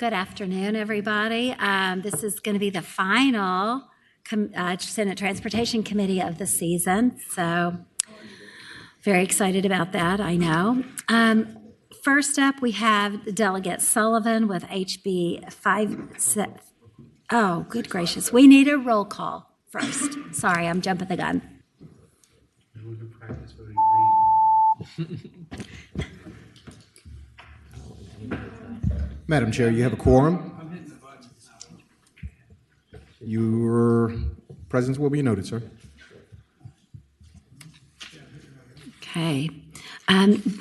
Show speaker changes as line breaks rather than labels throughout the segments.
Good afternoon, everybody. This is going to be the final Senate Transportation Committee of the season, so very excited about that, I know. First up, we have Delegate Sullivan with HB 5. Oh, good gracious. We need a roll call first. Sorry, I'm jumping the gun.
Madam Chair, you have a quorum. Your presence will be noted, sir.
Okay.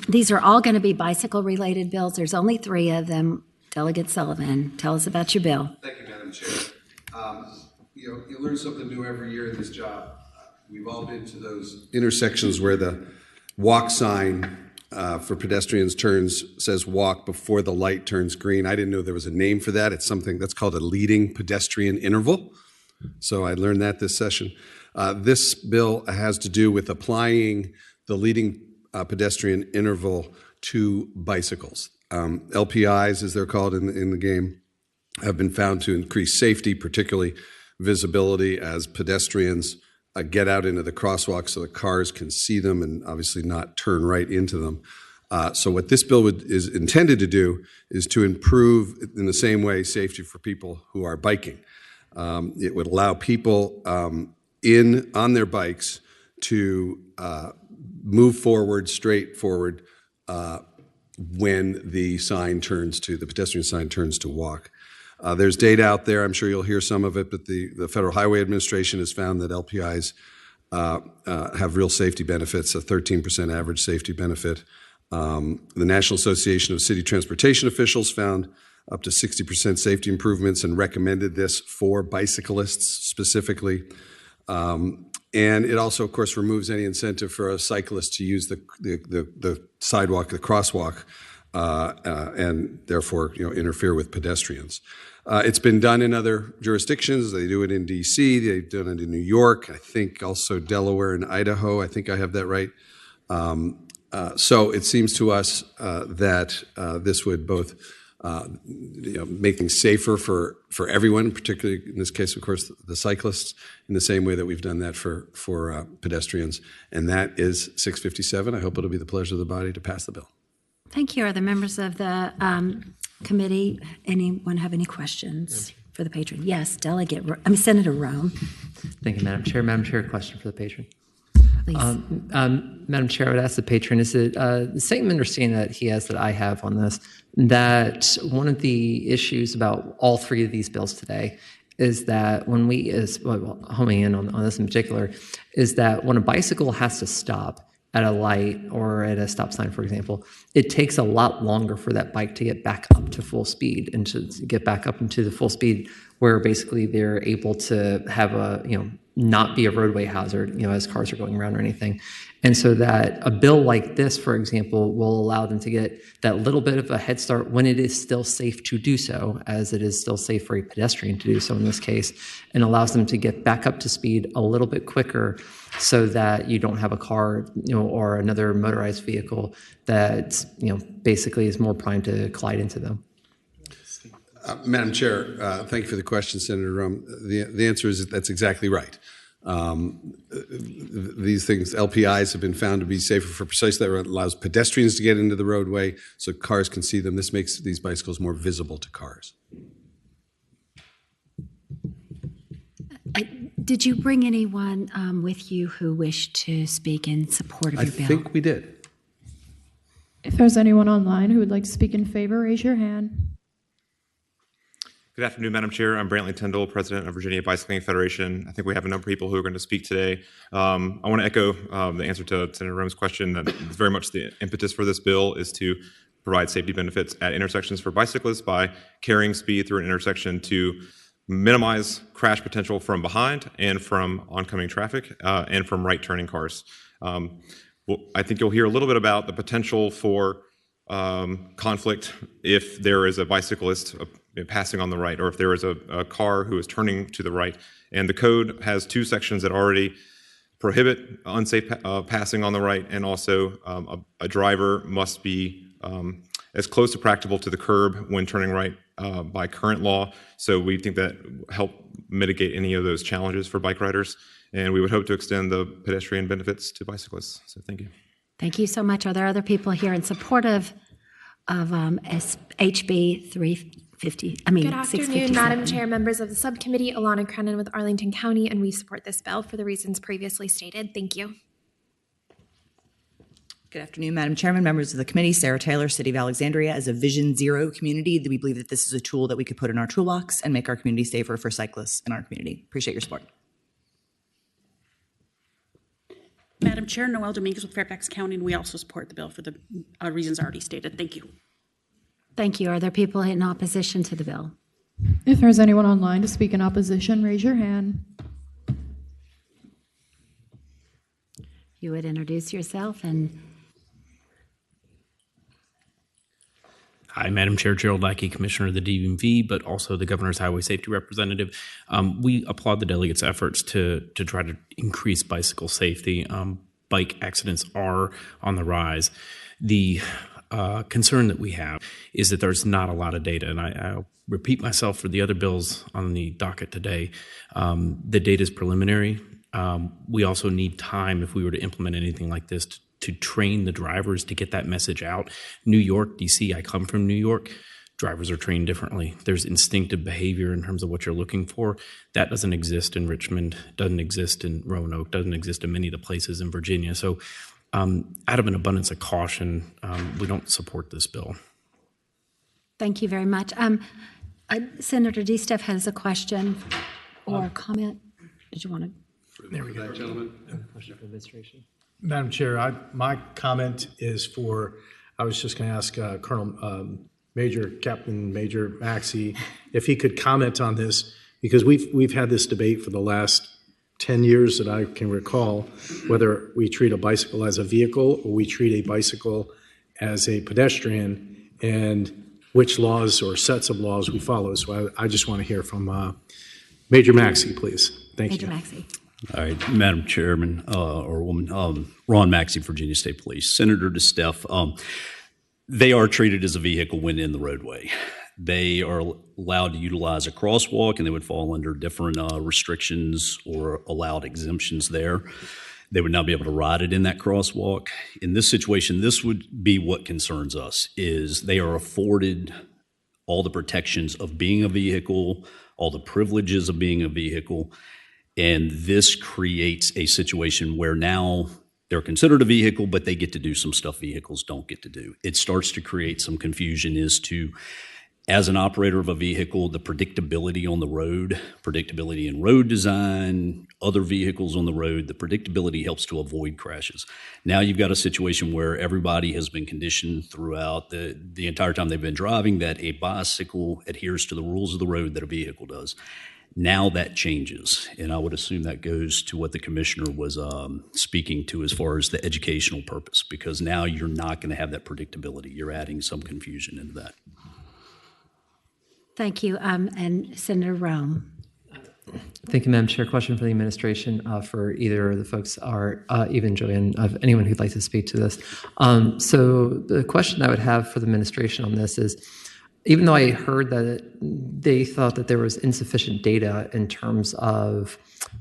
These are all going to be bicycle-related bills. There's only 3 of them. Delegate Sullivan, tell us about your bill.
Thank you, Madam Chair. You learn something new every year in this job. We've all been to those intersections where the walk sign for pedestrians says walk before the light turns green. I didn't know there was a name for that. It's something that's called a leading pedestrian interval. So I learned that this session. This bill has to do with applying the leading pedestrian interval to bicycles. LPIs, as they're called in the game, have been found to increase safety, particularly visibility, as pedestrians get out into the crosswalk so the cars can see them and obviously not turn right into them. So what this bill is intended to do is to improve, in the same way, safety for people who are biking. It would allow people on their bikes to move forward, straight forward, when the pedestrian sign turns to walk. There's data out there, I'm sure you'll hear some of it, but the Federal Highway Administration has found that LPIs have real safety benefits, a 13% average safety benefit. The National Association of City Transportation Officials found up to 60% safety improvements and recommended this for bicyclists specifically. And it also, of course, removes any incentive for a cyclist to use the sidewalk, the crosswalk, and therefore, interfere with pedestrians. It's been done in other jurisdictions. They do it in D.C. They've done it in New York. I think also Delaware and Idaho. I think I have that right. So it seems to us that this would both make things safer for everyone, particularly in this case, of course, the cyclists, in the same way that we've done that for pedestrians. And that is 657. I hope it'll be the pleasure of the body to pass the bill.
Thank you. Are the members of the committee, anyone have any questions for the patron? Yes, Senator Rome.
Thank you, Madam Chair. Madam Chair, a question for the patron.
Please.
Madam Chair, I would ask the patron, is it the same understanding that he has that I have on this, that one of the issues about all 3 of these bills today is that when homing in on this in particular, is that when a bicycle has to stop at a light or at a stop sign, for example, it takes a lot longer for that bike to get back up to full speed and to get back up into the full speed where basically they're able to have not be a roadway hazard, as cars are going around or anything. And so that a bill like this, for example, will allow them to get that little bit of a head start when it is still safe to do so, as it is still safe for a pedestrian to do so in this case, and allows them to get back up to speed a little bit quicker so that you don't have a car, or another motorized vehicle that, basically is more primed to collide into them.
Madam Chair, thank you for the question, Senator Rome. The answer is that's exactly right. These things, LPIs, have been found to be safer for precisely that. It allows pedestrians to get into the roadway so cars can see them. This makes these bicycles more visible to cars.
Did you bring anyone with you who wished to speak in support of your bill?
I think we did.
If there's anyone online who would like to speak in favor, raise your hand.
Good afternoon, Madam Chair. I'm Brantley Tyndall, President of Virginia Bicycling Federation. I think we have a number of people who are going to speak today. I want to echo the answer to Senator Rome's question, that very much the impetus for this bill is to provide safety benefits at intersections for bicyclists by carrying speed through an intersection to minimize crash potential from behind and from oncoming traffic and from right-turning cars. I think you'll hear a little bit about the potential for conflict if there is a bicyclist passing on the right, or if there is a car who is turning to the right. And the code has 2 sections that already prohibit unsafe passing on the right, and also a driver must be as close to practicable to the curb when turning right by current law. So we think that help mitigate any of those challenges for bike riders. And we would hope to extend the pedestrian benefits to bicyclists. So thank you.
Thank you so much. Are there other people here in support of HB 350?
Good afternoon, Madam Chair, members of the subcommittee. Alana Crennan with Arlington County, and we support this bill for the reasons previously stated. Thank you.
Good afternoon, Madam Chairman, members of the committee. Sarah Taylor, City of Alexandria. As a Vision Zero community, we believe that this is a tool that we could put in our toolbox and make our community safer for cyclists in our community. Appreciate your support.
Madam Chair, Noel Dominguez with Fairfax County, and we also support the bill for the reasons already stated. Thank you.
Thank you. Are there people in opposition to the bill?
If there's anyone online to speak in opposition, raise your hand.
You would introduce yourself and...
Hi, Madam Chair, Gerald Lackey, Commissioner of the DMV, but also the Governor's Highway Safety Representative. We applaud the delegates' efforts to try to increase bicycle safety. Bike accidents are on the rise. The concern that we have is that there's not a lot of data, and I'll repeat myself for the other bills on the docket today. The data is preliminary. We also need time if we were to implement anything like this to train the drivers to get that message out. New York, DC, I come from New York. Drivers are trained differently. There's instinctive behavior in terms of what you're looking for. That doesn't exist in Richmond, doesn't exist in Roanoke, doesn't exist in many of the places in Virginia. So out of an abundance of caution, we don't support this bill.
Thank you very much. Senator DeSteff has a question or comment. Did you want to?
There we go.
Gentlemen.
Question for administration.
Madam Chair, my comment is for, I was just going to ask Captain Major Maxey if he could comment on this, because we've had this debate for the last 10 years that I can recall, whether we treat a bicycle as a vehicle or we treat a bicycle as a pedestrian, and which laws or sets of laws we follow. So I just want to hear from Major Maxey, please. Thank you.
Major Maxey.
All right, Madam Chairman or woman, Ron Maxey, Virginia State Police. Senator DeSteff, they are treated as a vehicle when in the roadway. They are allowed to utilize a crosswalk, and they would fall under different restrictions or allowed exemptions there. They would not be able to ride it in that crosswalk. In this situation, this would be what concerns us, is they are afforded all the protections of being a vehicle, all the privileges of being a vehicle, and this creates a situation where now they're considered a vehicle, but they get to do some stuff vehicles don't get to do. It starts to create some confusion as to, as an operator of a vehicle, the predictability on the road, predictability in road design, other vehicles on the road, the predictability helps to avoid crashes. Now you've got a situation where everybody has been conditioned throughout the entire time they've been driving that a bicycle adheres to the rules of the road that a vehicle does. Now that changes, and I would assume that goes to what the commissioner was speaking to as far as the educational purpose, because now you're not going to have that predictability. You're adding some confusion into that.
Thank you. And Senator Rome.
Thank you, Madam Chair. Question for the administration for either of the folks, or even Joanne, of anyone who'd like to speak to this. So the question I would have for the administration on this is, even though I heard that they thought that there was insufficient data in terms of,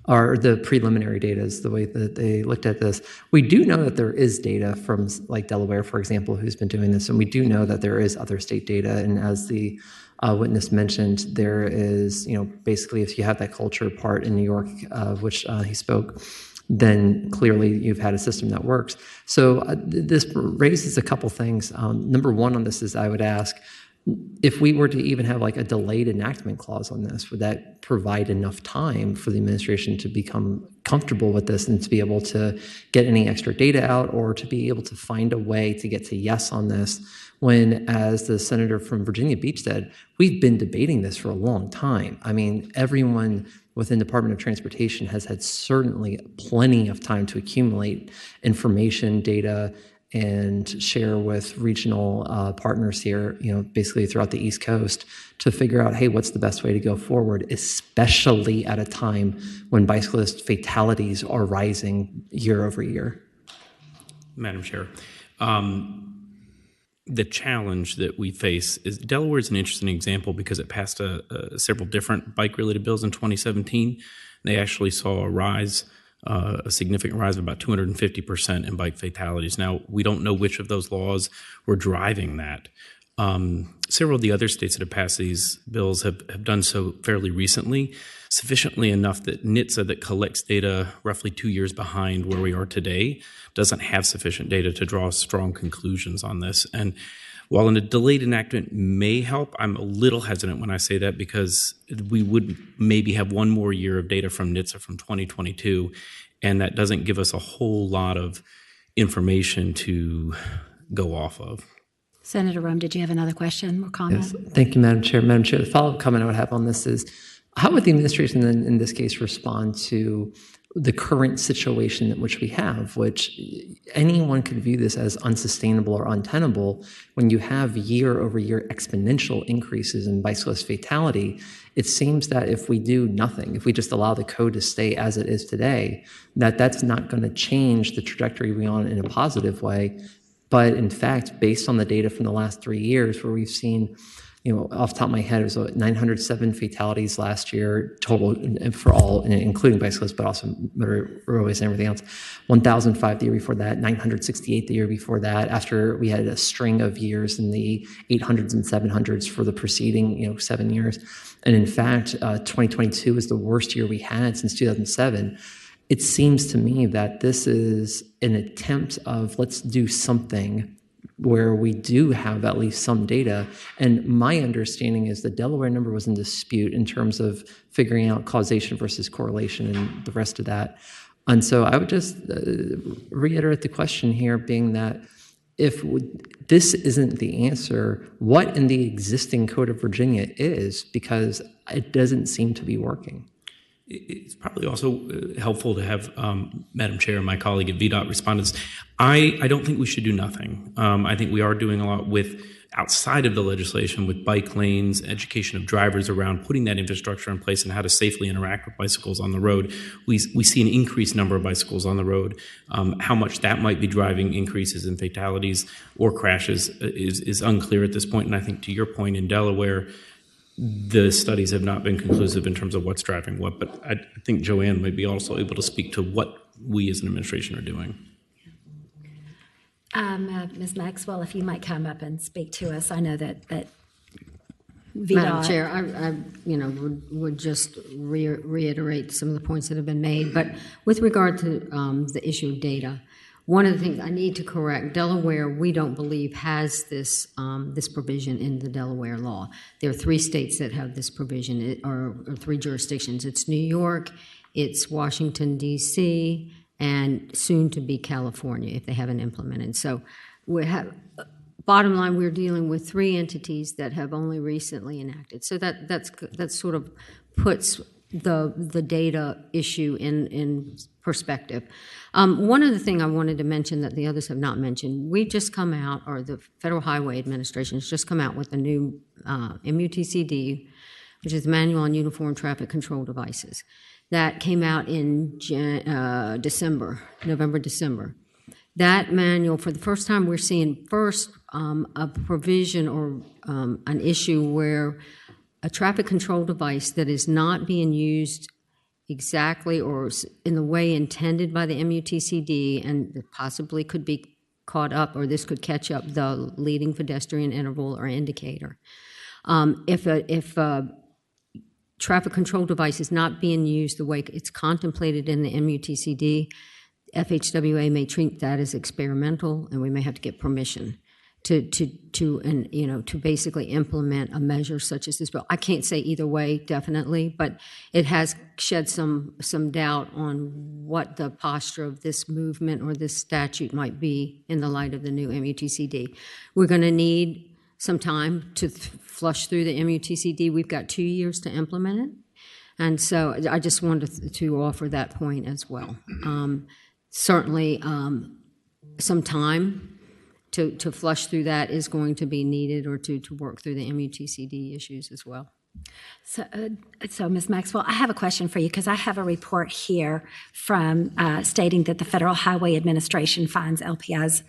or the preliminary data is the way that they looked at this, we do know that there is data from like Delaware, for example, who's been doing this, and we do know that there is other state data. And as the witness mentioned, there is, basically if you have that culture part in New York, of which he spoke, then clearly you've had a system that works. So this raises a couple things. Number one on this is I would ask, if we were to even have like a delayed enactment clause on this, would that provide enough time for the administration to become comfortable with this and to be able to get any extra data out, or to be able to find a way to get to yes on this when, as the senator from Virginia Beach said, we've been debating this for a long time. I mean, everyone within Department of Transportation has had certainly plenty of time to accumulate information, data, and share with regional partners here, basically throughout the East Coast, to figure out, hey, what's the best way to go forward, especially at a time when bicyclist fatalities are rising year over year.
Madam Chair, the challenge that we face is Delaware is an interesting example because it passed several different bike-related bills in 2017. They actually saw a significant rise of about 250% in bike fatalities. Now, we don't know which of those laws were driving that. Several of the other states that have passed these bills have done so fairly recently, sufficiently enough that NHTSA, that collects data roughly 2 years behind where we are today, doesn't have sufficient data to draw strong conclusions on this. And while a delayed enactment may help, I'm a little hesitant when I say that because we would maybe have one more year of data from NHTSA from 2022, and that doesn't give us a whole lot of information to go off of.
Senator Rome, did you have another question or comment?
Yes, thank you, Madam Chair. Madam Chair, the follow-up comment I would have on this is, how would the administration then, in this case, respond to the current situation in which we have, which anyone could view this as unsustainable or untenable when you have year-over-year exponential increases in bicyclist fatality? It seems that if we do nothing, if we just allow the code to stay as it is today, that's not going to change the trajectory we're on in a positive way. But in fact, based on the data from the last 3 years where we've seen, off the top of my head, it was 907 fatalities last year total for all, including bicyclists, but also motor roadways and everything else. 1,005 the year before that, 968 the year before that, after we had a string of years in the 800s and 700s for the preceding 7 years. And in fact, 2022 is the worst year we had since 2007. It seems to me that this is an attempt of let's do something where we do have at least some data. And my understanding is the Delaware number was in dispute in terms of figuring out causation versus correlation and the rest of that. And so I would just reiterate the question here being that if this isn't the answer, what in the existing Code of Virginia is, because it doesn't seem to be working.
It's probably also helpful to have Madam Chair and my colleague at VDOT respond to this. I don't think we should do nothing. I think we are doing a lot with outside of the legislation with bike lanes, education of drivers around putting that infrastructure in place and how to safely interact with bicycles on the road. We see an increased number of bicycles on the road. How much that might be driving increases in fatalities or crashes is unclear at this point. And I think to your point in Delaware, the studies have not been conclusive in terms of what's driving what, but I think Joanne might be also able to speak to what we as an administration are doing.
Ms. Maxwell, if you might come up and speak to us. I know that VDOT.
Madam Chair, I would just reiterate some of the points that have been made, but with regard to the issue of data, one of the things I need to correct, Delaware, we don't believe has this this provision in the Delaware law. There are 3 states that have this provision, or 3 jurisdictions. It's New York, it's Washington, D.C., and soon to be California if they haven't implemented. So we have, bottom line, we're dealing with 3 entities that have only recently enacted. So that sort of puts the data issue in perspective. One other thing I wanted to mention that the others have not mentioned, we just come out, or the Federal Highway Administration has just come out with a new MUTCD, which is Manual on Uniform Traffic Control Devices. That came out in November, December. That manual, for the first time, we're seeing a provision or an issue where a traffic control device that is not being used exactly or in the way intended by the MUTCD and possibly could be caught up, or this could catch up the leading pedestrian interval or indicator. If a traffic control device is not being used the way it's contemplated in the MUTCD, FHWA may treat that as experimental, and we may have to get permission to basically implement a measure such as this bill. I can't say either way, definitely, but it has shed some doubt on what the posture of this movement or this statute might be in the light of the new MUTCD. We're going to need some time to flush through the MUTCD. We've got 2 years to implement it, and so I just wanted to offer that point as well. Certainly, some time to flush through that is going to be needed, or to work through the MUTCD issues as well.
So Ms. Maxwell, I have a question for you, because I have a report here from stating that the Federal Highway Administration finds LPI's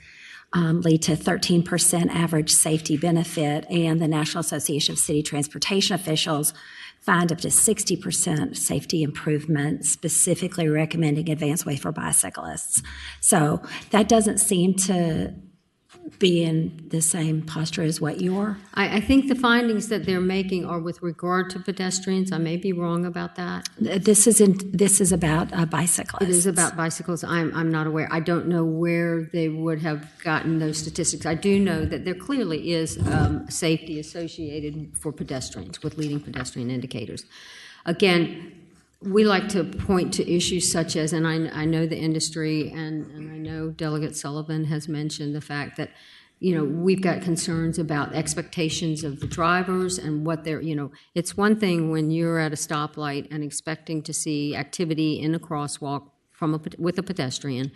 lead to 13% average safety benefit, and the National Association of City Transportation Officials find up to 60% safety improvement, specifically recommending advanced way for bicyclists. So that doesn't seem to be in the same posture as what you are.
I think the findings that they're making are with regard to pedestrians. I may be wrong about that.
This is about bicyclists.
It is about bicycles. I'm not aware. I don't know where they would have gotten those statistics. I do know that there clearly is safety associated for pedestrians with leading pedestrian indicators. Again, we like to point to issues such as, and I know the industry, and I know Delegate Sullivan has mentioned the fact that, we've got concerns about expectations of the drivers and what they're, it's one thing when you're at a stoplight and expecting to see activity in a crosswalk with a pedestrian,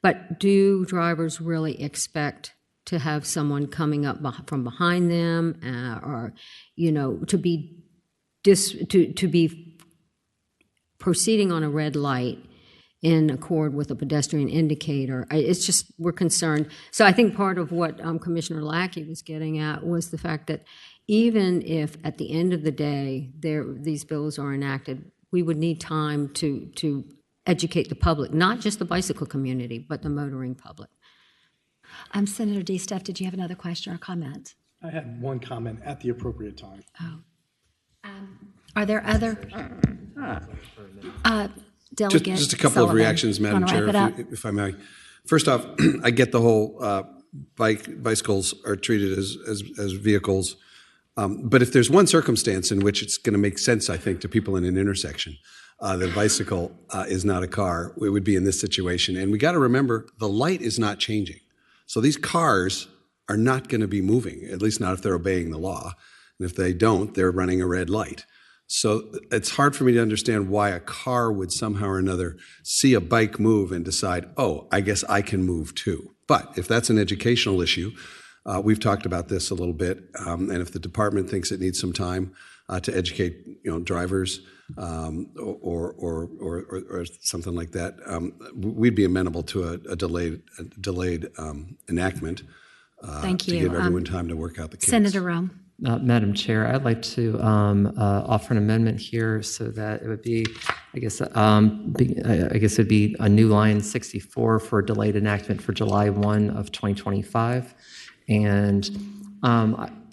but do drivers really expect to have someone coming up from behind them, or, to be proceeding on a red light in accord with a pedestrian indicator? It's just, we're concerned. So I think part of what Commissioner Lackey was getting at was the fact that even if at the end of the day these bills are enacted, we would need time to educate the public, not just the bicycle community, but the motoring public.
Senator DeSteff, did you have another question or comment?
I had one comment at the appropriate time.
Oh. Are there other delegates?
Just a couple of reactions, Madam Chair, if I may. First off, I get the whole bicycles are treated as vehicles, but if there's one circumstance in which it's going to make sense, I think, to people in an intersection, the bicycle is not a car, it would be in this situation. And we got to remember, the light is not changing. So these cars are not going to be moving, at least not if they're obeying the law. And if they don't, they're running a red light. So it's hard for me to understand why a car would somehow or another see a bike move and decide, oh, I guess I can move too. But if that's an educational issue, we've talked about this a little bit, and if the department thinks it needs some time to educate, drivers or something like that, we'd be amenable to a delayed enactment.
Thank you.
To give everyone time to work out the kinks.
Senator Rome.
Madam Chair, I'd like to offer an amendment here so that it would be, I guess it'd be a new line 64 for delayed enactment for July 1 of 2025. And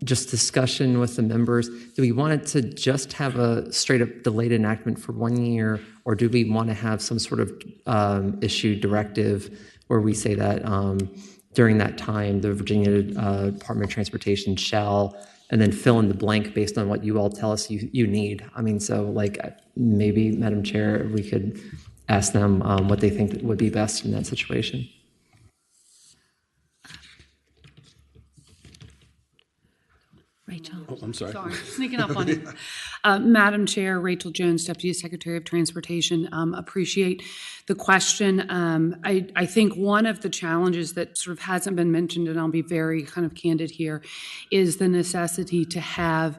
just discussion with the members, do we want it to just have a straight up delayed enactment for 1 year, or do we want to have some sort of issue directive where we say that during that time, the Virginia Department of Transportation shall, and then fill in the blank based on what you all tell us you need. I mean, so like maybe, Madam Chair, we could ask them what they think would be best in that situation.
Rachel.
Oh, I'm sorry.
Sorry, sneaking up on you. Madam Chair, Rachel Jones, Deputy Secretary of Transportation, appreciate the question. I think one of the challenges that sort of hasn't been mentioned, and I'll be very kind of candid here, is the necessity to have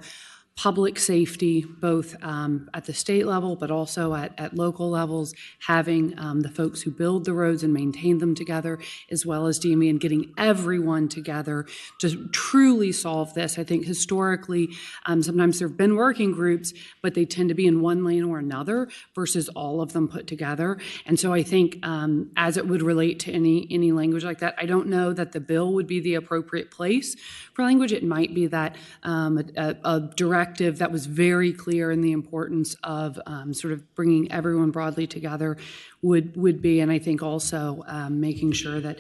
public safety, both at the state level, but also at local levels, having the folks who build the roads and maintain them together, as well as DME, and getting everyone together to truly solve this. I think historically, sometimes there have been working groups, but they tend to be in one lane or another versus all of them put together. And so I think as it would relate to any language like that, I don't know that the bill would be the appropriate place for language. It might be that a directive that was very clear in the importance of sort of bringing everyone broadly together would be, and I think also making sure that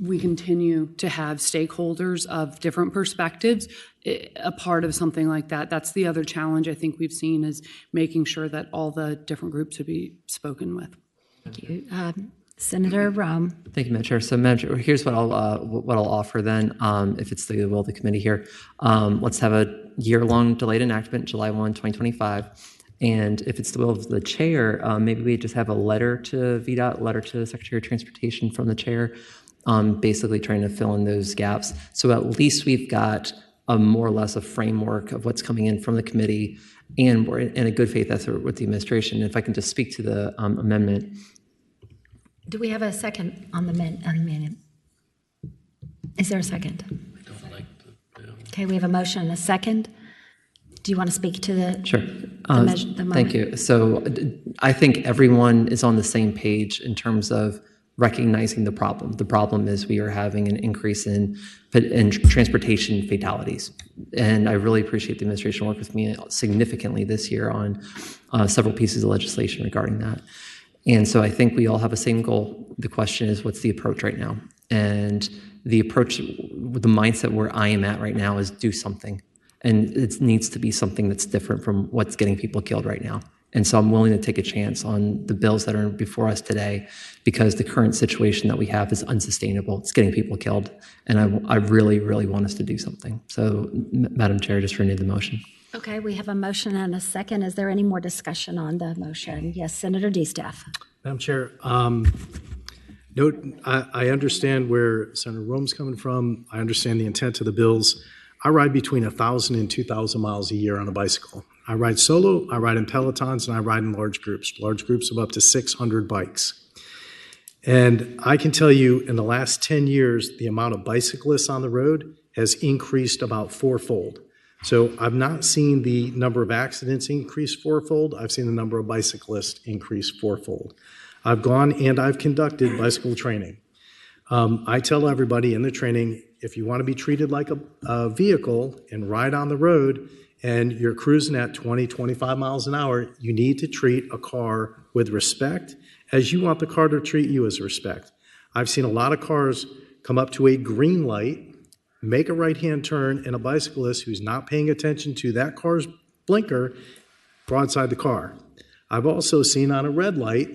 we continue to have stakeholders of different perspectives a part of something like that. That's the other challenge I think we've seen, is making sure that all the different groups would be spoken with.
Thank you. Senator Rome.
Thank you, Madam Chair. So, Madam Chair, here's what I'll offer then, if it's the will of the committee here. Let's have a year-long delayed enactment, July 1, 2025. And if it's the will of the chair, maybe we just have a letter to VDOT, letter to the Secretary of Transportation from the chair, basically trying to fill in those gaps. So at least we've got a more or less a framework of what's coming in from the committee, and we're in a good faith effort with the administration. If I can just speak to the amendment.
Do we have a second on the amendment? Is there a second? Okay, we have a motion and a second. Do you want to speak to the?
Sure.
The
Thank you. So I think everyone is on the same page in terms of recognizing the problem. The problem is we are having an increase in transportation fatalities. And I really appreciate the administration work with me significantly this year on several pieces of legislation regarding that. And so I think we all have a same goal. The question is, what's the approach right now? And the approach, the mindset where I am at right now is do something. And it needs to be something that's different from what's getting people killed right now. And so I'm willing to take a chance on the bills that are before us today because the current situation that we have is unsustainable. It's getting people killed. And I really, really want us to do something. So, Madam Chair, just renew the motion.
Okay, we have a motion and a second. Is there any more discussion on the motion? Yes, Senator DeStaff.
Madam Chair, I understand where Senator Rome's coming from. I understand the intent of the bills. I ride between 1,000 and 2,000 miles a year on a bicycle. I ride solo, I ride in pelotons, and I ride in large groups of up to 600 bikes. And I can tell you in the last 10 years, the amount of bicyclists on the road has increased about fourfold. So I've not seen the number of accidents increase fourfold. I've seen the number of bicyclists increase fourfold. I've gone and I've conducted bicycle training. I tell everybody in the training, if you want to be treated like a vehicle and ride on the road and you're cruising at 20, 25 miles an hour, you need to treat a car with respect as you want the car to treat you as respect. I've seen a lot of cars come up to a green light, make a right-hand turn, and a bicyclist who's not paying attention to that car's blinker broadside the car. I've also seen on a red light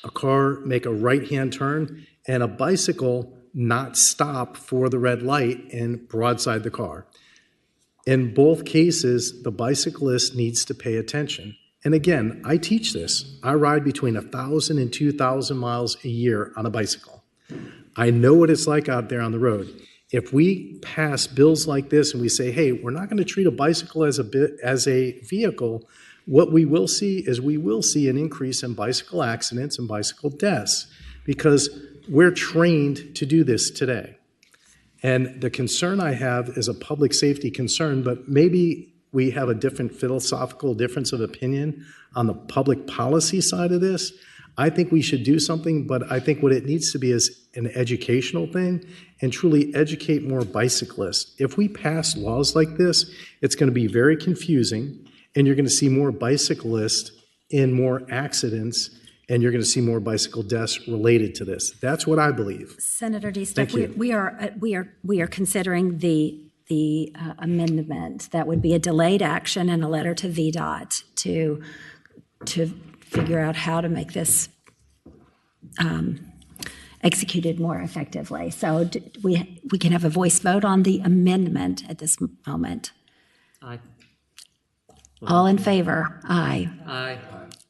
a car make a right-hand turn and a bicycle not stop for the red light and broadside the car. In both cases, the bicyclist needs to pay attention. And again, I teach this. I ride between 1,000 and 2,000 miles a year on a bicycle. I know what it's like out there on the road. If we pass bills like this and we say, hey, we're not going to treat a bicycle as a vehicle, what we will see is we will see an increase in bicycle accidents and bicycle deaths because we're trained to do this today. And the concern I have is a public safety concern, but maybe we have a different philosophical difference of opinion on the public policy side of this. I think we should do something, but I think what it needs to be is an educational thing and truly educate more bicyclists. If we pass laws like this, it's going to be very confusing, and you're going to see more bicyclists in more accidents, and you're going to see more bicycle deaths related to this. That's what I believe.
Senator DeStaff, we are considering the amendment that would be a delayed action and a letter to VDOT to figure out how to make this executed more effectively. So we can have a voice vote on the amendment at this moment.
Aye.
All in favor? Aye.
Aye.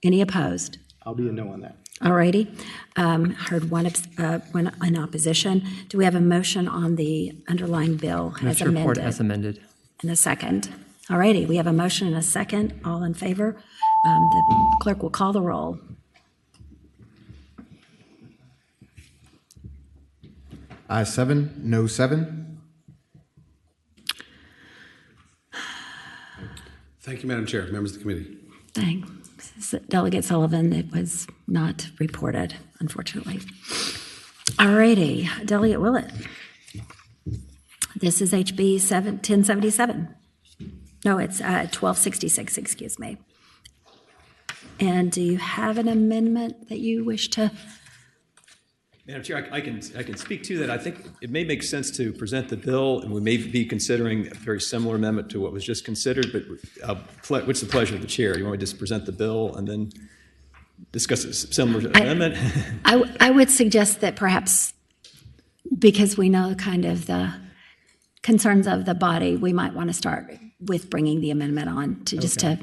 Any opposed?
I'll be a no on that.
All righty. Heard one in opposition. Do we have a motion on the underlying bill as amended?
Report as amended.
And a second. All righty. We have a motion and a second. All in favor? The clerk will call the roll.
Aye 7, no 7.
Thank you, Madam Chair, members of the committee.
Thanks. Delegate Sullivan, it was not reported, unfortunately. All righty. Delegate Willett. This is HB 1077. No, it's 1266, excuse me. And do you have an amendment that you wish to?
Madam Chair, I can speak to that. I think it may make sense to present the bill, and we may be considering a very similar amendment to what was just considered, but what's the pleasure of the chair? You want me to just present the bill and then discuss a similar amendment?
I would suggest that perhaps, because we know kind of the concerns of the body, we might want to start with bringing the amendment on to just to.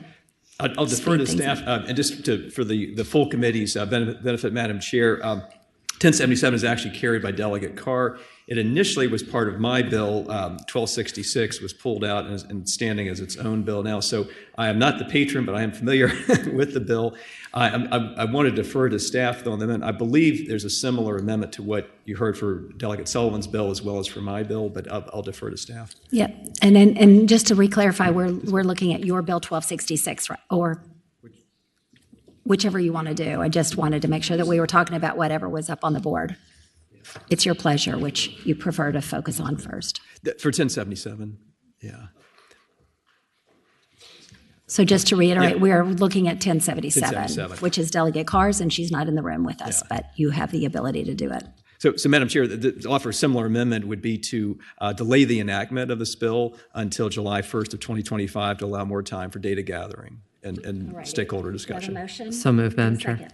I'll defer to staff, and just for the full committee's benefit, Madam Chair. 1077 is actually carried by Delegate Carr. It initially was part of my bill. 1266 was pulled out and standing as its own bill now. So I am not the patron, but I am familiar with the bill. I want to defer to staff, though, on the amendment. I believe there's a similar amendment to what you heard for Delegate Sullivan's bill as well as for my bill, but I'll defer to staff.
Yeah, and just to re-clarify, we're looking at your bill 1266, right? Or whichever you want to do. I just wanted to make sure that we were talking about whatever was up on the board. It's your pleasure, which you prefer to focus on first.
For 1077, yeah.
So just to reiterate,
Yeah.
we are looking at 1077,
1077.
which is Delegate Carr's, and she's not in the room with us, but you have the ability to do it.
So Madam Chair, the offer a similar amendment would be to delay the enactment of this bill until July 1st of 2025 to allow more time for data gathering and stakeholder discussion.
Do I have a motion?
So moved, Madam Chair.
Second.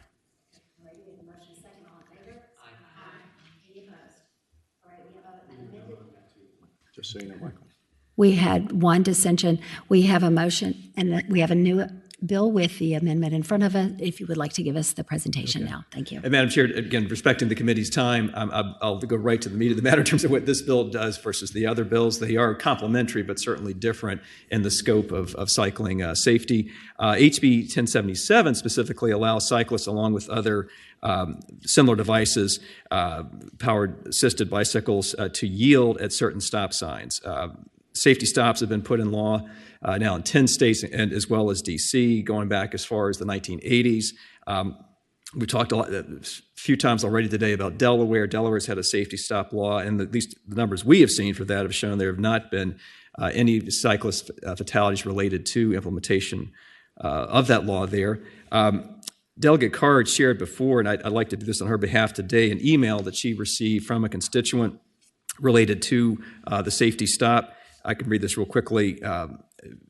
Just so you know, Michael.
We had one dissension. We have a motion, and we have a new bill with the amendment in front of it. If you would like to give us the presentation now. Thank you.
And Madam Chair, again, respecting the committee's time, I'll go right to the meat of the matter in terms of what this bill does versus the other bills. They are complementary, but certainly different in the scope of cycling safety. HB 1077 specifically allows cyclists, along with other similar devices, powered assisted bicycles, to yield at certain stop signs. Safety stops have been put in law now in 10 states, and as well as D.C., going back as far as the 1980s. We talked a few times already today about Delaware. Delaware's had a safety stop law, and at least the numbers we have seen for that have shown there have not been any cyclist fatalities related to implementation of that law there. Delegate Carr had shared before, and I'd like to do this on her behalf today, an email that she received from a constituent related to the safety stop. I can read this real quickly.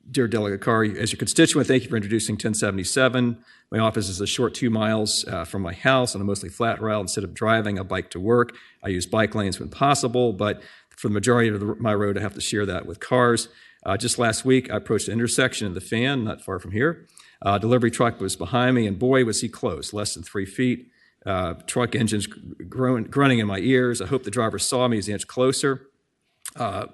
Dear Delegate Carr, as your constituent, thank you for introducing 1077. My office is a short 2 miles from my house on a mostly flat route. Instead of driving, I bike to work. I use bike lanes when possible, but for the majority of my road, I have to share that with cars. Just last week, I approached the intersection in the Fan, not far from here. Delivery truck was behind me, and boy, was he close, less than 3 feet. Truck engines grunting in my ears. I hope the driver saw me as he inched closer.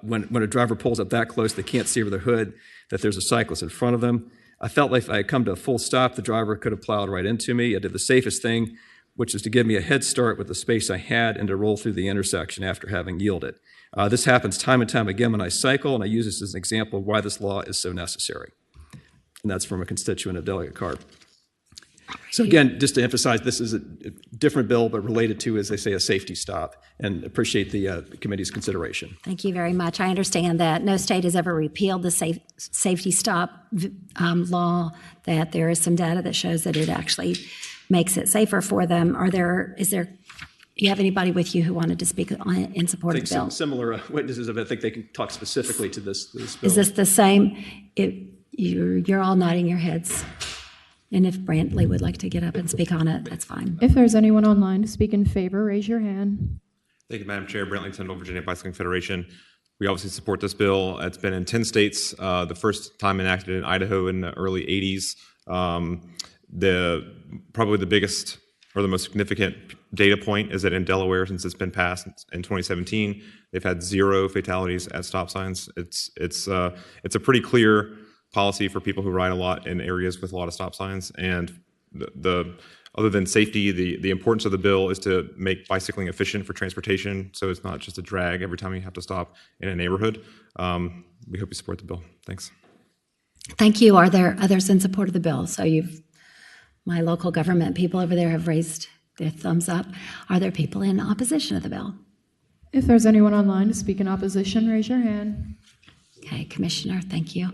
When a driver pulls up that close, they can't see over the hood that there's a cyclist in front of them. I felt like if I had come to a full stop, the driver could have plowed right into me. I did the safest thing, which is to give me a head start with the space I had and to roll through the intersection after having yielded. This happens time and time again when I cycle, and I use this as an example of why this law is so necessary. And that's from a constituent of Delegate Carr. So again, just to emphasize, this is a different bill, but related to, as they say, a safety stop, and appreciate the committee's consideration.
Thank you very much. I understand that no state has ever repealed the safety stop law, that there is some data that shows that it actually makes it safer for them. Do you have anybody with you who wanted to speak in support of the bill?
Similar witnesses, I think they can talk specifically to this bill.
Is this the same? You're all nodding your heads. And if Brantley would like to get up and speak on it, that's fine.
If there's anyone online to speak in favor, raise your hand.
Thank you, Madam Chair. Brantley Tyndall, Virginia Bicycling Federation. We obviously support this bill. It's been in 10 states, the first time enacted in Idaho in the early 80s. Probably the biggest or the most significant data point is that in Delaware, since it's been passed in 2017, they've had 0 fatalities at stop signs. It's a pretty clear policy for people who ride a lot in areas with a lot of stop signs. And other than safety, the importance of the bill is to make bicycling efficient for transportation, so it's not just a drag every time you have to stop in a neighborhood. We hope you support the bill. Thanks.
Thank you. Are there others in support of the bill? So my local government people over there have raised their thumbs up. Are there people in opposition of the bill?
If there's anyone online to speak in opposition, raise your hand.
Okay, Commissioner, thank you.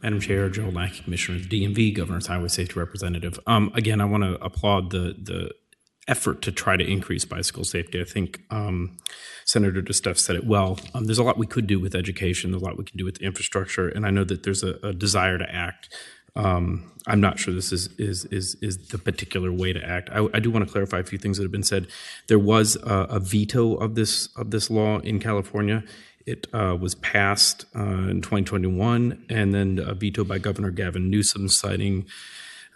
Madam Chair, Joel Lackey, Commissioner of the DMV, Governor's Highway Safety Representative. Again, I want to applaud the effort to try to increase bicycle safety. I think Senator DeSteff said it well. There's a lot we could do with education. There's a lot we can do with infrastructure, and I know that there's a desire to act. I'm not sure this is the particular way to act. I do want to clarify a few things that have been said. There was a veto of this law in California. It was passed in 2021, and then vetoed by Governor Gavin Newsom, citing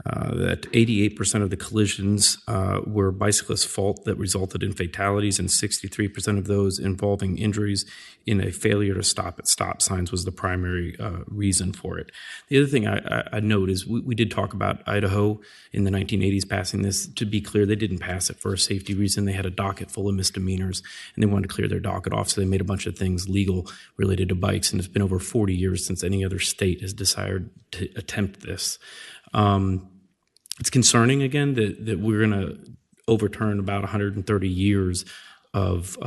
that 88% of the collisions were bicyclists' fault that resulted in fatalities, and 63% of those involving injuries in a failure to stop at stop signs was the primary reason for it. The other thing I note is we did talk about Idaho in the 1980s passing this. To be clear, they didn't pass it for a safety reason. They had a docket full of misdemeanors, and they wanted to clear their docket off, so they made a bunch of things legal related to bikes, and it's been over 40 years since any other state has decided to attempt this. It's concerning, again, that we're going to overturn about 130 years of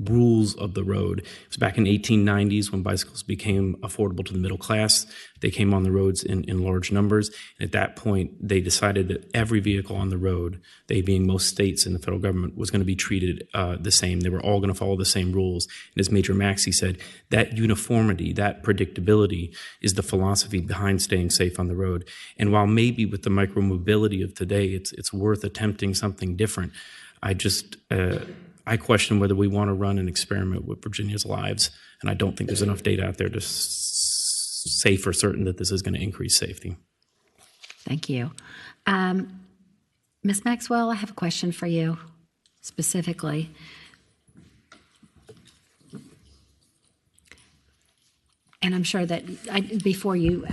rules of the road. It was back in 1890s when bicycles became affordable to the middle class. They came on the roads in large numbers. And at that point, they decided that every vehicle on the road, they being most states and the federal government, was going to be treated the same. They were all going to follow the same rules. And as Major Maxey said, that uniformity, that predictability is the philosophy behind staying safe on the road. And while maybe with the micromobility of today, it's worth attempting something different, I question whether we want to run an experiment with Virginia's lives, and I don't think there's enough data out there to say for certain that this is going to increase safety.
Thank you. Ms. Maxwell, I have a question for you specifically. And I'm sure that before you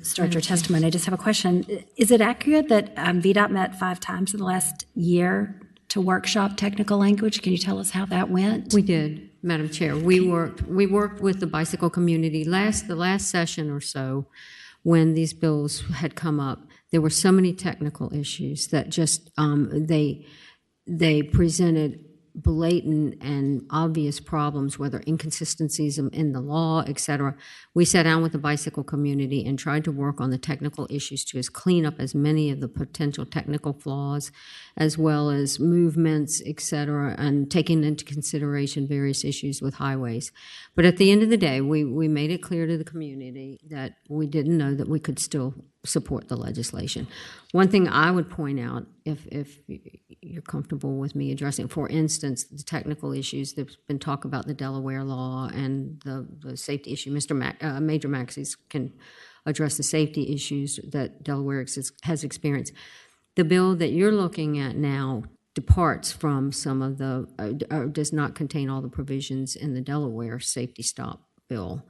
start your testimony, I just have a question. Is it accurate that VDOT met 5 times in the last year to workshop technical language? Can you tell us how that went?
We did, Madam Chair. We worked with the bicycle community. The last session or so, when these bills had come up, there were so many technical issues that just they presented blatant and obvious problems, whether inconsistencies in the law, et cetera. We sat down with the bicycle community and tried to work on the technical issues to just clean up as many of the potential technical flaws, as well as movements, et cetera, and taking into consideration various issues with highways. But at the end of the day, we made it clear to the community that we didn't know that we could still support the legislation. One thing I would point out, if you're comfortable with me addressing, for instance, the technical issues, there's been talk about the Delaware law and the safety issue. Major Maxey can address the safety issues that Delaware has experienced. The bill that you're looking at now departs from some of does not contain all the provisions in the Delaware safety stop bill.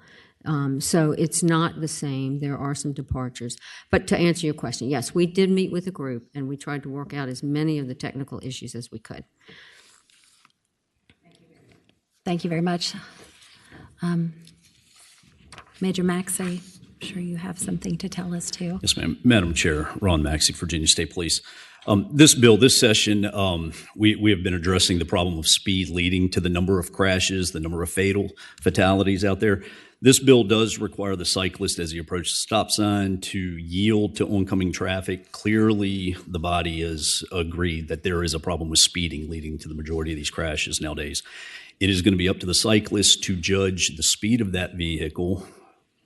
So it's not the same. There are some departures. But to answer your question, yes, we did meet with a group, and we tried to work out as many of the technical issues as we could.
Thank you very much. Major Maxey, I'm sure you have something to tell us too.
Yes, ma'am. Madam Chair, Ron Maxey, Virginia State Police. This bill, this session, we have been addressing the problem of speed leading to the number of crashes, the number of fatalities out there. This bill does require the cyclist, as he approaches the stop sign, to yield to oncoming traffic. Clearly, the body has agreed that there is a problem with speeding leading to the majority of these crashes nowadays. It is going to be up to the cyclist to judge the speed of that vehicle,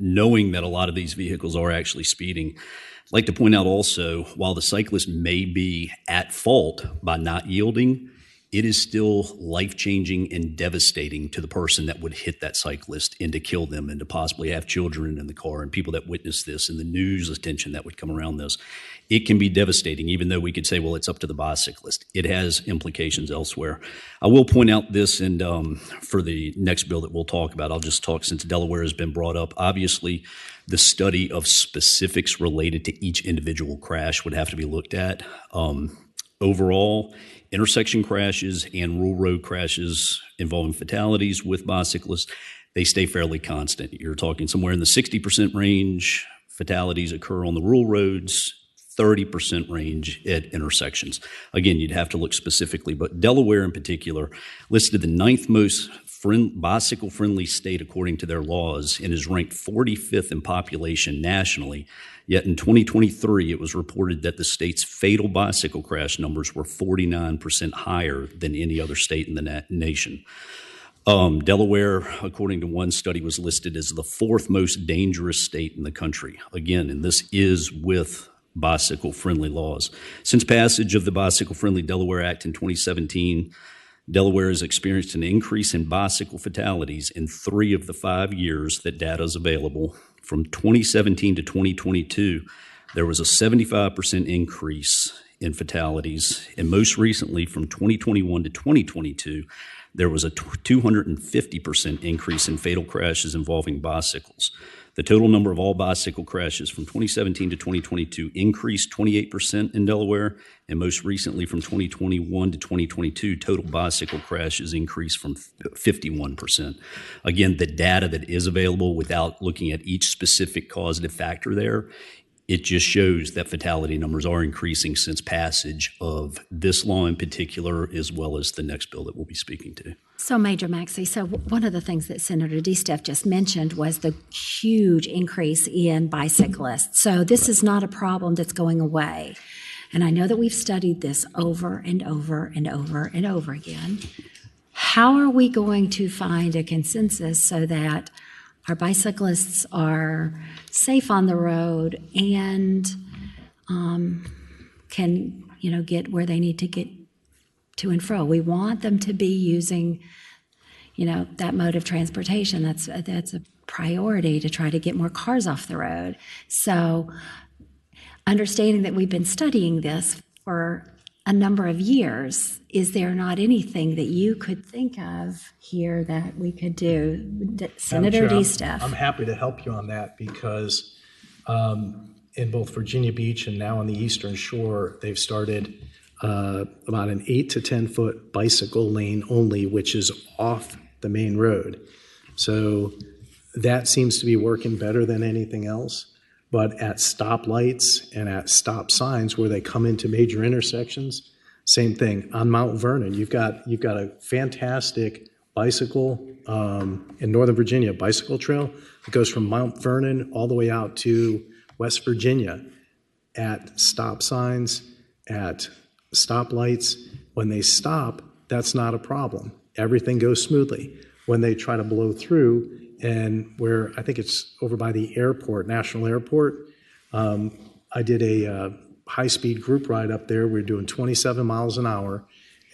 knowing that a lot of these vehicles are actually speeding. I'd like to point out also, while the cyclist may be at fault by not yielding, it is still life-changing and devastating to the person that would hit that cyclist and to kill them and to possibly have children in the car and people that witness this and the news attention that would come around this. It can be devastating, even though we could say, well, it's up to the bicyclist. It has implications elsewhere. I will point out this, and for the next bill that we'll talk about, I'll just talk since Delaware has been brought up. Obviously, the study of specifics related to each individual crash would have to be looked at. Overall, intersection crashes and rural road crashes involving fatalities with bicyclists, they stay fairly constant. You're talking somewhere in the 60% range. Fatalities occur on the rural roads, 30% range at intersections. Again, you'd have to look specifically, but Delaware in particular listed the 9th most bicycle-friendly state according to their laws and is ranked 45th in population nationally. Yet in 2023, it was reported that the state's fatal bicycle crash numbers were 49% higher than any other state in the nation. Delaware, according to one study, was listed as the 4th most dangerous state in the country. Again, and this is with bicycle-friendly laws. Since passage of the Bicycle-Friendly Delaware Act in 2017, Delaware has experienced an increase in bicycle fatalities in 3 of the 5 years that data is available. From 2017 to 2022, there was a 75% increase in fatalities. And most recently, from 2021 to 2022, there was a 250% increase in fatal crashes involving bicycles. The total number of all bicycle crashes from 2017 to 2022 increased 28% in Delaware, and most recently from 2021 to 2022, total bicycle crashes increased from 51%. Again, the data that is available without looking at each specific causative factor there, it just shows that fatality numbers are increasing since passage of this law in particular, as well as the next bill that we'll be speaking to.
So, Major Maxey, so one of the things that Senator DeSteff just mentioned was the huge increase in bicyclists. So this is not a problem that's going away. And I know that we've studied this over and over and over and over again. How are we going to find a consensus so that our bicyclists are safe on the road and can, get where they need to get to and fro? We want them to be using, that mode of transportation. That's a priority to try to get more cars off the road. So, understanding that we've been studying this for a number of years, is there not anything that you could think of here that we could do? Senator DeSteff.
I'm happy to help you on that because in both Virginia Beach and now on the Eastern Shore, they've started about an 8 to 10 foot bicycle lane only, which is off the main road. So that seems to be working better than anything else. But at stoplights and at stop signs where they come into major intersections, same thing. On Mount Vernon, you've got a fantastic bicycle in Northern Virginia, bicycle trail that goes from Mount Vernon all the way out to West Virginia. At stop signs, at stoplights, when they stop, that's not a problem. Everything goes smoothly. When they try to blow through, and where I think it's over by the airport, National Airport, I did a high-speed group ride up there. We were doing 27 miles an hour,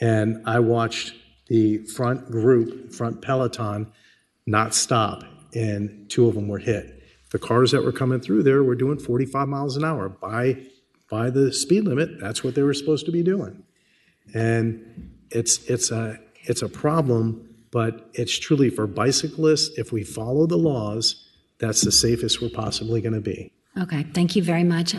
and I watched the front peloton, not stop, and 2 of them were hit. The cars that were coming through there were doing 45 miles an hour by the speed limit. That's what they were supposed to be doing, and it's a problem. But it's truly for bicyclists, if we follow the laws, that's the safest we're possibly going to be.
Okay, thank you very much.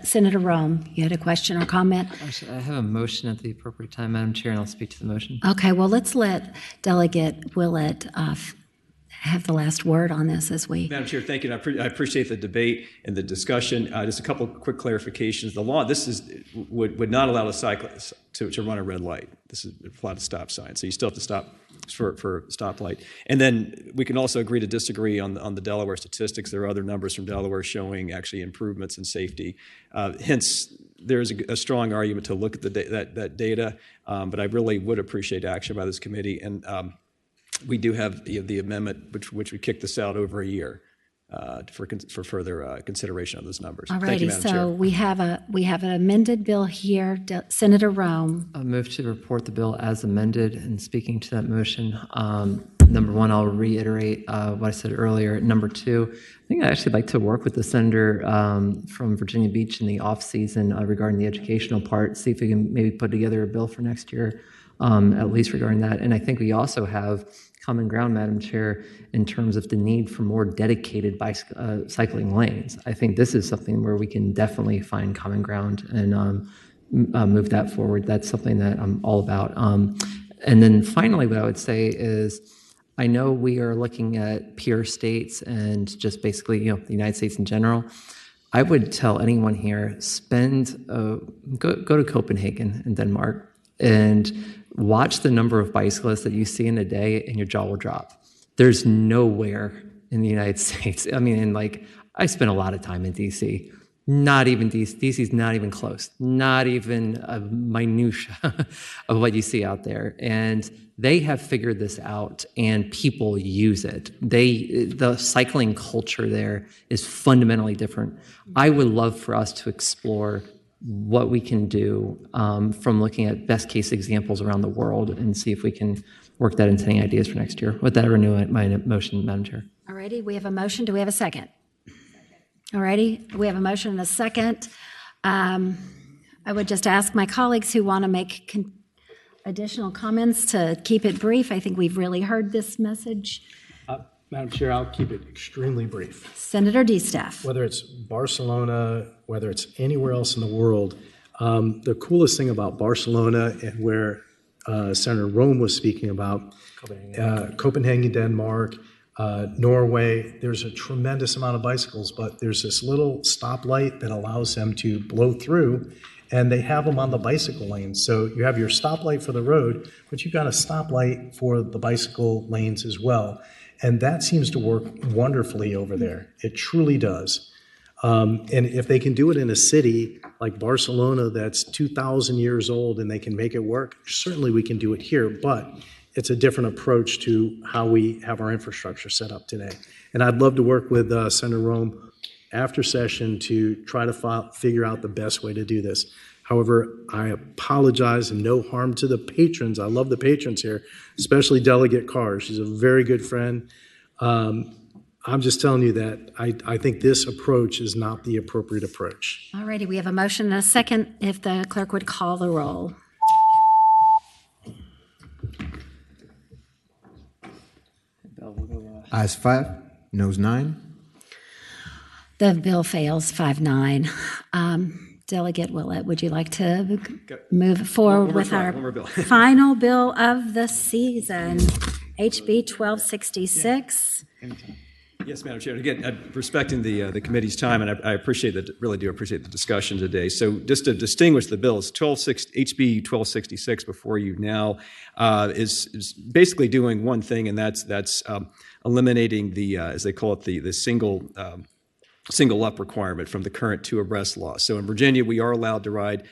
Senator Rome, you had a question or comment?
Actually, I have a motion at the appropriate time, Madam Chair, and I'll speak to the motion.
Okay, well, let's let Delegate Willett have the last word on this as we...
Madam Chair, thank you. I appreciate the debate and the discussion. Just a couple of quick clarifications. The law, would not allow the cyclist to run a red light. This is a lot of stop signs, so you still have to stop for stoplight. And then we can also agree to disagree on the Delaware statistics. There are other numbers from Delaware showing actually improvements in safety. Hence, there's a strong argument to look at that data, but I really would appreciate action by this committee. And we do have the amendment, which we kicked this out over a year for further consideration of those numbers.
All
Thank you,
righty,
Madam Chair.
so we have an amended bill here. Senator Rome.
I move to report the bill as amended, and speaking to that motion, number one, I'll reiterate what I said earlier. Number two, I think I'd actually like to work with the senator from Virginia Beach in the off-season regarding the educational part, see if we can maybe put together a bill for next year, at least regarding that. And I think we also have common ground, Madam Chair, in terms of the need for more dedicated cycling lanes. I think this is something where we can definitely find common ground and move that forward. That's something that I'm all about. And then finally, what I would say is, I know we are looking at peer states and just basically, the United States in general. I would tell anyone here, go to Copenhagen in Denmark and watch the number of bicyclists that you see in a day and your jaw will drop. There's nowhere in the United States. I mean, I spent a lot of time in DC. Not even DC's not even close. Not even a minutia of what you see out there. And they have figured this out and people use it. The cycling culture there is fundamentally different. I would love for us to explore what we can do from looking at best case examples around the world and see if we can work that into any ideas for next year. With that, I renew my motion, Madam Chair.
All righty, we have a motion. Do we have a second? All righty, we have a motion and a second. I would just ask my colleagues who want to make additional comments to keep it brief. I think we've really heard this message.
Madam Chair, I'll keep it extremely brief.
Senator DeStaff.
Whether it's Barcelona, whether it's anywhere else in the world, the coolest thing about Barcelona and where Senator Rome was speaking about, Copenhagen, Denmark, Norway, there's a tremendous amount of bicycles, but there's this little stoplight that allows them to blow through, and they have them on the bicycle lanes. So you have your stoplight for the road, but you've got a stoplight for the bicycle lanes as well. And that seems to work wonderfully over there. It truly does. And if they can do it in a city like Barcelona that's 2,000 years old and they can make it work, certainly we can do it here, but it's a different approach to how we have our infrastructure set up today. And I'd love to work with Senator Rome after session to try to figure out the best way to do this. However, I apologize, and no harm to the patrons. I love the patrons here, especially Delegate Carr. She's a very good friend. I'm just telling you that I think this approach is not the appropriate approach.
All righty, we have a motion and a second. If the clerk would call the roll.
Ayes 5, noes 9.
The bill fails 5-9. Delegate Willett, would you like to move forward with our final bill of the season, HB 1266?
Yes, Madam Chair. Again, respecting the committee's time, and I appreciate that. Really do appreciate the discussion today. So, just to distinguish the bills, HB 1266 before you now is basically doing one thing, and that's eliminating the as they call it the single up requirement from the current 2 abreast law. So in Virginia, we are allowed to ride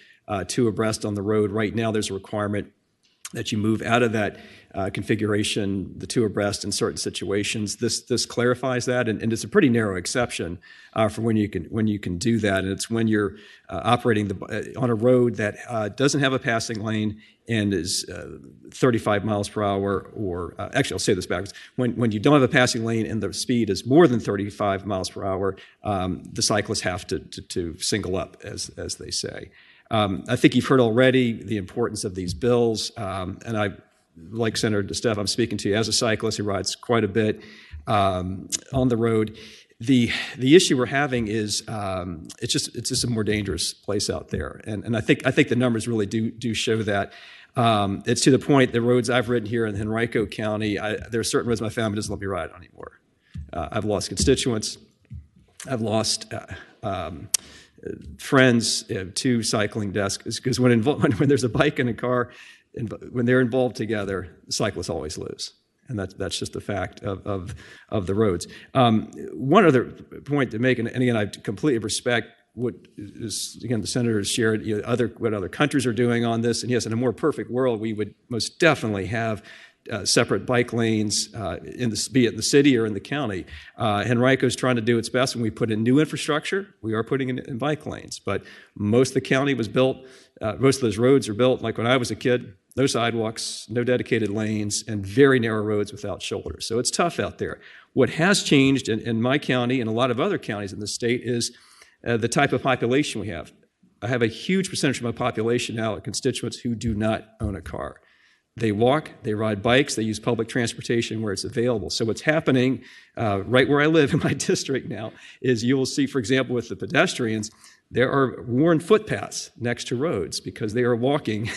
2 abreast on the road. Right now, there's a requirement that you move out of that configuration, the 2 abreast in certain situations. This clarifies that, and it's a pretty narrow exception for when you can do that. And it's when you're operating on a road that doesn't have a passing lane and is 35 miles per hour, or actually, I'll say this backwards. When you don't have a passing lane and the speed is more than 35 miles per hour, the cyclists have to single up, as they say. I think you've heard already the importance of these bills, and I, like Senator DeStaff, I'm speaking to you as a cyclist who rides quite a bit on the road. The issue we're having is it's just a more dangerous place out there, and I think the numbers really do show that. It's to the point the roads I've ridden here in Henrico County, there are certain roads my family doesn't let me ride on anymore. I've lost constituents. I've lost friends to cycling deaths, because when there's a bike and a car, when they're involved together, the cyclists always lose. And that's just the fact of the roads. One other point to make, and again, I completely respect what is, again, the senator has shared, what other countries are doing on this. And yes, in a more perfect world, we would most definitely have separate bike lanes, be it in the city or in the county. Henrico is trying to do its best when we put in new infrastructure. We are putting in bike lanes, but most of the county was built, most of those roads are built like when I was a kid. No sidewalks, no dedicated lanes, and very narrow roads without shoulders. So it's tough out there. What has changed in my county and a lot of other counties in the state is the type of population we have. I have a huge percentage of my population now of constituents who do not own a car. They walk, they ride bikes, they use public transportation where it's available. So what's happening right where I live in my district now is you will see, for example, with the pedestrians, there are worn footpaths next to roads because they are walking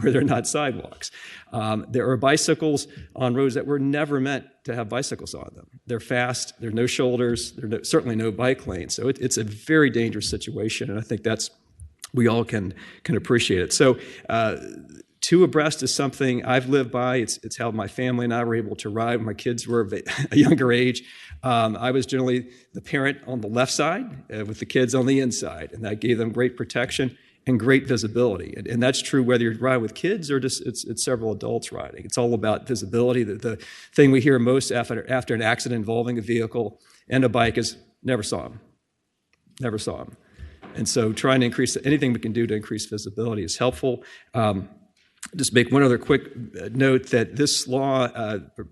where they're not sidewalks. There are bicycles on roads that were never meant to have bicycles on them. They're fast, there are no shoulders, certainly no bike lanes. So it's a very dangerous situation, and I think we all can appreciate it. So 2 abreast is something I've lived by. It's how my family and I were able to ride when my kids were of a younger age. I was generally the parent on the left side with the kids on the inside, and that gave them great protection and great visibility. And that's true whether you ride with kids or just it's several adults riding. It's all about visibility. The thing we hear most after an accident involving a vehicle and a bike is never saw him. Never saw him. And so trying to increase anything we can do to increase visibility is helpful. just make one other quick note that this law,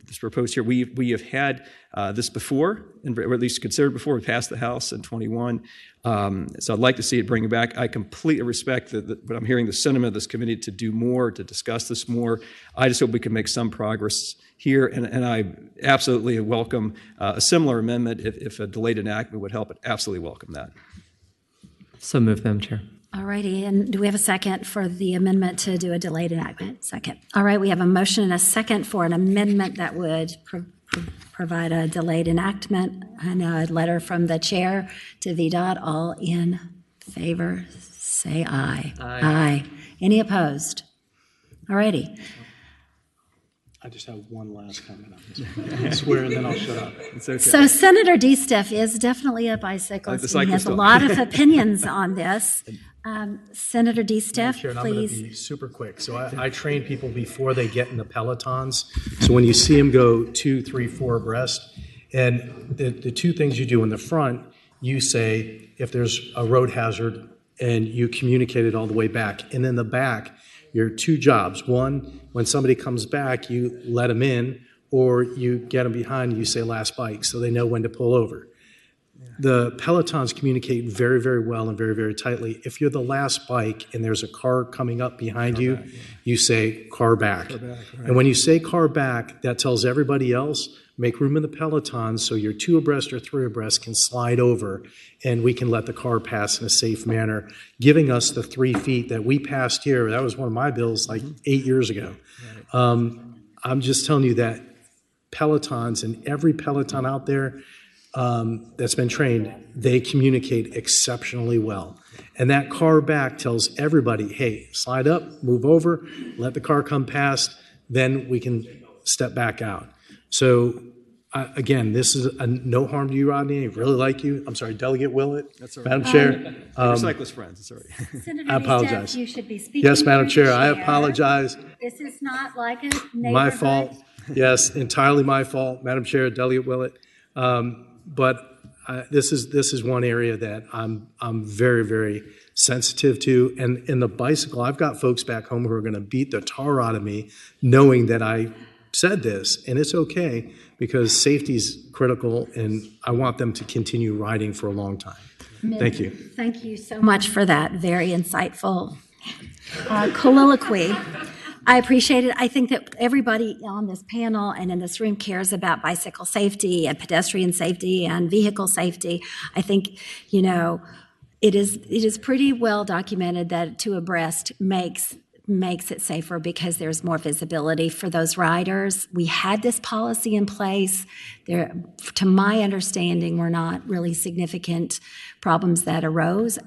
this proposed here, we have had this before, or at least considered before. We passed the House in 21. So I'd like to see it bring it back. I completely respect but I'm hearing the sentiment of this committee to do more, to discuss this more. I just hope we can make some progress here, and I absolutely welcome a similar amendment. If a delayed enactment would help, I'd absolutely welcome that.
So moved, Madam Chair.
All righty, and do we have a second for the amendment to do a delayed enactment? Second. All right, we have a motion and a second for an amendment that would provide a delayed enactment and a letter from the chair to VDOT. All in favor, say aye.
Aye.
Aye. Any opposed? All righty.
I just have one last comment on this. I swear, and then I'll shut up.
It's okay.
So Senator DeSteff is definitely a bicyclist. He has a lot of opinions on this. Senator DeSteff,
Chair, and I'm going to
please.
be super quick. So I train people before they get in the pelotons. So when you see them go 2, 3, 4 abreast, and the two things you do in the front, you say if there's a road hazard, and you communicate it all the way back. And in the back, your two jobs. One, when somebody comes back, you let them in, or you get them behind and you say last bike, so they know when to pull over. The pelotons communicate very, very well and very, very tightly. If you're the last bike and there's a car coming up behind you, you say car back. And when you say car back, that tells everybody else, make room in the pelotons so your 2 abreast or 3 abreast can slide over and we can let the car pass in a safe manner, giving us the 3 feet that we passed here. That was one of my bills like 8 years ago. I'm just telling you that pelotons and every peloton out there that's been trained, they communicate exceptionally well. And that car back tells everybody, hey, slide up, move over, let the car come past, then we can step back out. So again, this is a no harm to you, Rodney. I really like you. I'm sorry, Delegate Willett.
That's all right.
Madam Chair.
We're cyclist friends. It's all right.
Senator
I apologize.
DeSteff, you should be speaking.
Yes, Madam
through the
Chair, I apologize.
This is not like a neighborhood.
My fault. Yes, entirely my fault, Madam Chair, Delegate Willett. But this is one area that I'm very, very sensitive to. And in the bicycle, I've got folks back home who are going to beat the tar out of me knowing that I said this, and it's okay because safety is critical, and I want them to continue riding for a long time. Thank you.
Thank you so much for that very insightful colloquy. I appreciate it. I think that everybody on this panel and in this room cares about bicycle safety and pedestrian safety and vehicle safety. I think, it is pretty well documented that 2 abreast makes it safer because there's more visibility for those riders. We had this policy in place. There, to my understanding, were not really significant problems that arose,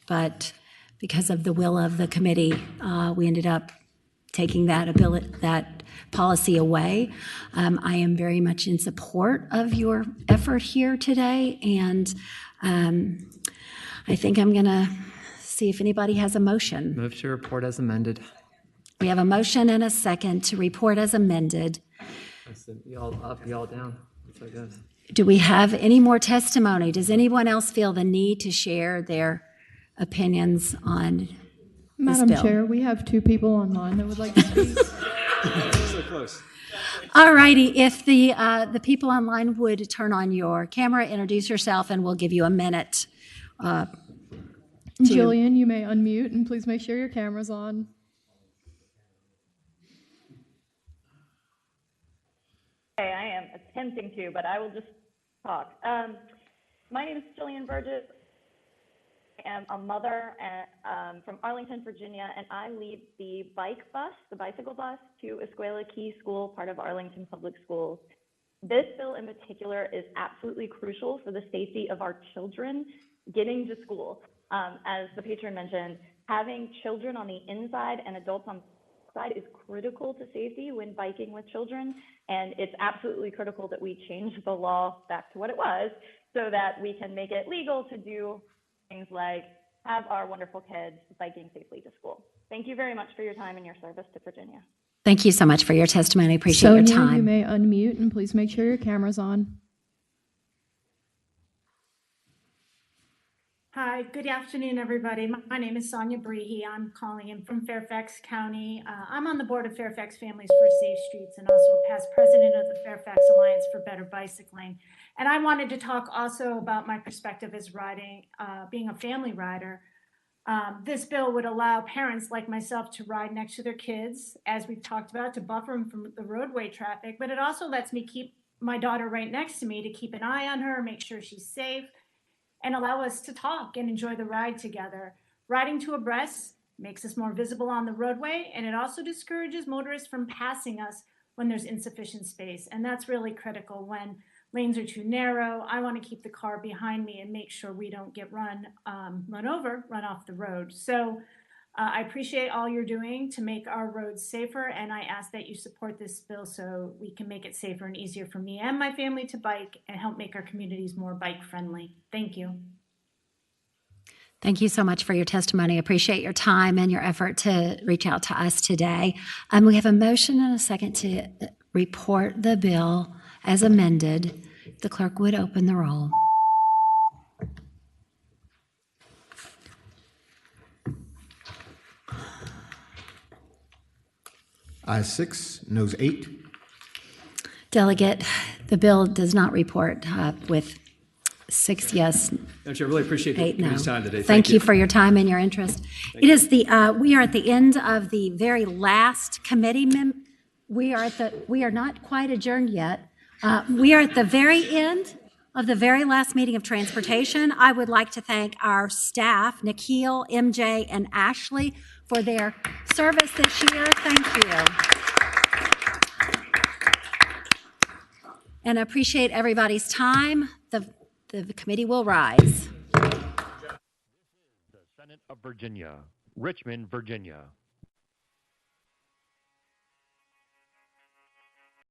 but because of the will of the committee, we ended up taking that policy away. I am very much in support of your effort here today, and I think I'm going to see if anybody has a motion.
Move to report as amended.
We have a motion and a second to report as amended.
Y'all up, y'all down. That's how it goes.
Do we have any more testimony? Does anyone else feel the need to share their opinions on this
Madam
bill?
Chair, we have 2 people online that would like to speak.
So close.
All righty. If the people online would turn on your camera, introduce yourself, and we'll give you a minute.
Jillian, you may unmute, and please make sure your camera's on.
Okay, I am attempting to, but I will just talk. My name is Jillian Burgess. I am a mother from Arlington, Virginia, and I lead the bicycle bus to Escuela Key School, part of Arlington Public Schools. This bill in particular is absolutely crucial for the safety of our children getting to school. As the patron mentioned, having children on the inside and adults on the side is critical to safety when biking with children, and it's absolutely critical that we change the law back to what it was so that we can make it legal to do things like have our wonderful kids biking safely to school. Thank you very much for your time and your service to Virginia.
Thank you so much for your testimony. I appreciate your
Sonia,
time.
you may unmute, and please make sure your camera's on.
Hi, good afternoon, everybody. My name is Sonia Brehe. I'm calling in from Fairfax County. I'm on the board of Fairfax Families for Safe Streets and also a past president of the Fairfax Alliance for Better Bicycling. And I wanted to talk also about my perspective as riding, being a family rider. This bill would allow parents like myself to ride next to their kids, as we've talked about, to buffer them from the roadway traffic, but it also lets me keep my daughter right next to me to keep an eye on her, make sure she's safe, and allow us to talk and enjoy the ride together. Riding two abreast makes us more visible on the roadway, and it also discourages motorists from passing us when there's insufficient space. And that's really critical when lanes are too narrow. I want to keep the car behind me and make sure we don't get run off the road. So I appreciate all you're doing to make our roads safer, and I ask that you support this bill so we can make it safer and easier for me and my family to bike and help make our communities more bike friendly. Thank you.
Thank you so much for your testimony. I appreciate your time and your effort to reach out to us today. We have a motion and a second to report the bill as amended. The clerk would open the roll.
Ayes 6, noes 8.
Delegate, the bill does not report with 6 yes,
Madam Chair, I really appreciate the
8 no.
committee's time today.
Thank you for your time and your interest. It is the we are at the end of the very last committee. We are not quite adjourned yet. We are at the very end of the very last meeting of transportation. I would like to thank our staff, Nikhil, MJ, and Ashley, for their service this year. Thank you. And I appreciate everybody's time. The committee will rise.
The Senate of Virginia, Richmond, Virginia.